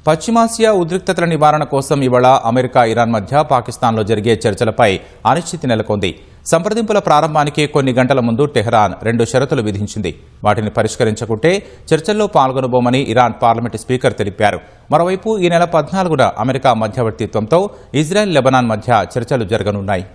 పశ్చిమాసియా ఉద్రిక్తతల నివారణ కోసం ఇవాళ అమెరికా, ఇరాన్ మధ్య పాకిస్తాన్లో జరిగే చర్చలపై అనిశ్చితి నెలకొంది. సంప్రదింపుల ప్రారంభానికి కొన్ని గంటల ముందు టెహ్రాన్ 2 షరతులు విధించింది. వాటిని పరిష్కరించకుంటే చర్చల్లో పాల్గొనబోమని ఇరాన్ పార్లమెంటు స్పీకర్ తెలిపారు. మరోవైపు ఈ నెల 14న అమెరికా మధ్యవర్తిత్వంతో ఇజ్రాయెల్, లెబనాన్ మధ్య చర్చలు జరగనున్నాయి.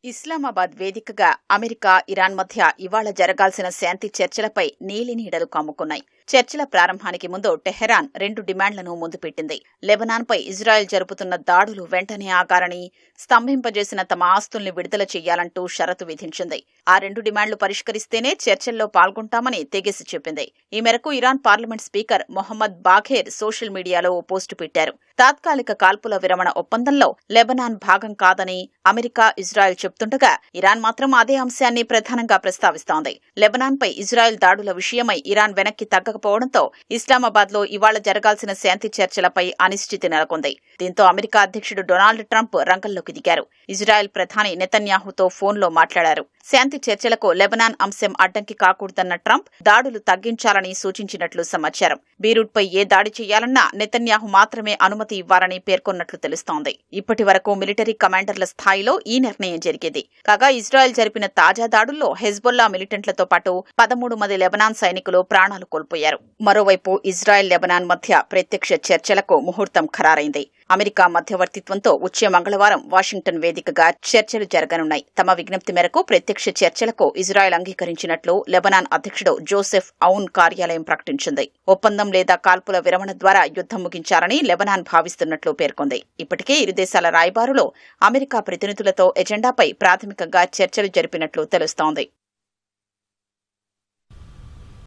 ఇస్లామాబాద్ వేదికగా అమెరికా, ఇరాన్ మధ్య ఇవాళ జరగాల్సిన శాంతి చర్చలపై నీలినీడలు కమ్ముకున్నాయి. చర్చల ప్రారంభానికి ముందు టెహ్రాన్ 2 డిమాండ్లను ముందుపెట్టింది. లెబనాన్పై ఇజ్రాయెల్ జరుపుతున్న దాడులు వెంటనే ఆగాలని, స్తంభింపజేసిన తమ ఆస్తుల్ని విడుదల చెయ్యాలంటూ షరతు విధించింది. ఆ 2 డిమాండ్లు పరిష్కరిస్తేనే చర్చల్లో పాల్గొంటామని తెగేసి చెప్పింది. ఈ మేరకు Iran parliament speaker Mohammad Bagher social మీడియాలో ఓ పోస్టు పెట్టారు. తాత్కాలిక కాల్పుల విరమణ ఒప్పందంలో లెబనాన్ భాగం కాదని అమెరికా, ఇజ్రాయెల్ చెప్తుండగా ఇరాన్ మాత్రం అదే అంశాన్ని ప్రధానంగా ప్రస్తావిస్తోంది. లెబనాన్పై ఇజ్రాయెల్ దాడుల విషయమై ఇరాన్ వెనక్కి తగ్గకపోవడంతో ఇస్లామాబాద్లో ఇవాళ జరగాల్సిన శాంతి చర్చలపై అనిశ్చితి నెలకొంది. దీంతో అమెరికా అధ్యక్షుడు డొనాల్డ్ ట్రంప్ రంగంలోకి దిగారు. ఇజ్రాయెల్ ప్రధాని నెతన్యాహుతో ఫోన్లో మాట్లాడారు. శాంతి చర్చలకు లెబనాన్ అంశం అడ్డంకి కాకూడదన్న ట్రంప్ దాడులు తగ్గించాలని సూచించినట్లు సమాచారం. బీరూట్పై ఏ దాడి చేయాలన్నా నెతన్యాహు మాత్రమే అనుమతి ఇవ్వాలని పేర్కొన్నట్లు తెలుస్తోంది. ఇప్పటి వరకు మిలిటరీ కమాండర్ల స్థాయిలో ఈ నిర్ణయం జరిగేది. కాగా ఇజ్రాయెల్ జరిపిన తాజా దాడుల్లో హెజ్బొల్లా మిలిటెంట్లతో పాటు 13 మంది లెబనాన్ సైనికులు ప్రాణాలు కోల్పోయారు. మరోవైపు ఇజ్రాయెల్, లెబనాన్ మధ్య ప్రత్యక్ష చర్చలకు ముహూర్తం ఖరారైంది. అమెరికా మధ్యవర్తిత్వంతో వచ్చే మంగళవారం వాషింగ్టన్ వేదికగా చర్చలు జరగనున్నాయి. తమ విజ్ఞప్తి మేరకు ప్రత్యక్ష చర్చలకు ఇజ్రాయెల్ అంగీకరించినట్లు లెబనాన్ అధ్యక్షుడు జోసెఫ్ ఔన్ కార్యాలయం ప్రకటించింది. ఒప్పందం లేదా కాల్పుల విరమణ ద్వారా యుద్ధం ముగించాలని లెబనాన్ భావిస్తున్నట్లు పేర్కొంది. ఇప్పటికే ఇరు దేశాల రాయబారులు అమెరికా ప్రతినిధులతో ఎజెండాపై ప్రాథమికంగా చర్చలు జరిపినట్లు తెలుస్తోంది.